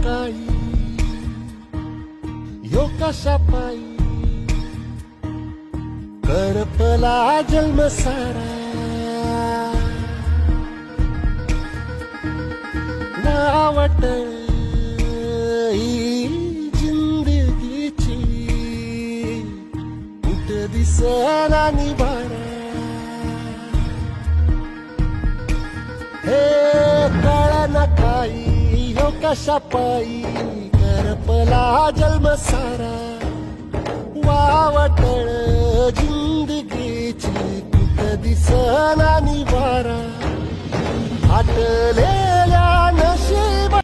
काही यो कशा पायी करपला जन्म सारा वावट ही जिंदगीची कुठ दिसना निभारा हे कळना काही यो कशा पायी करपला जन्म सारा वावटळ जिंदगीची कुठ दिसना निवारा फाटलेल्या नशीब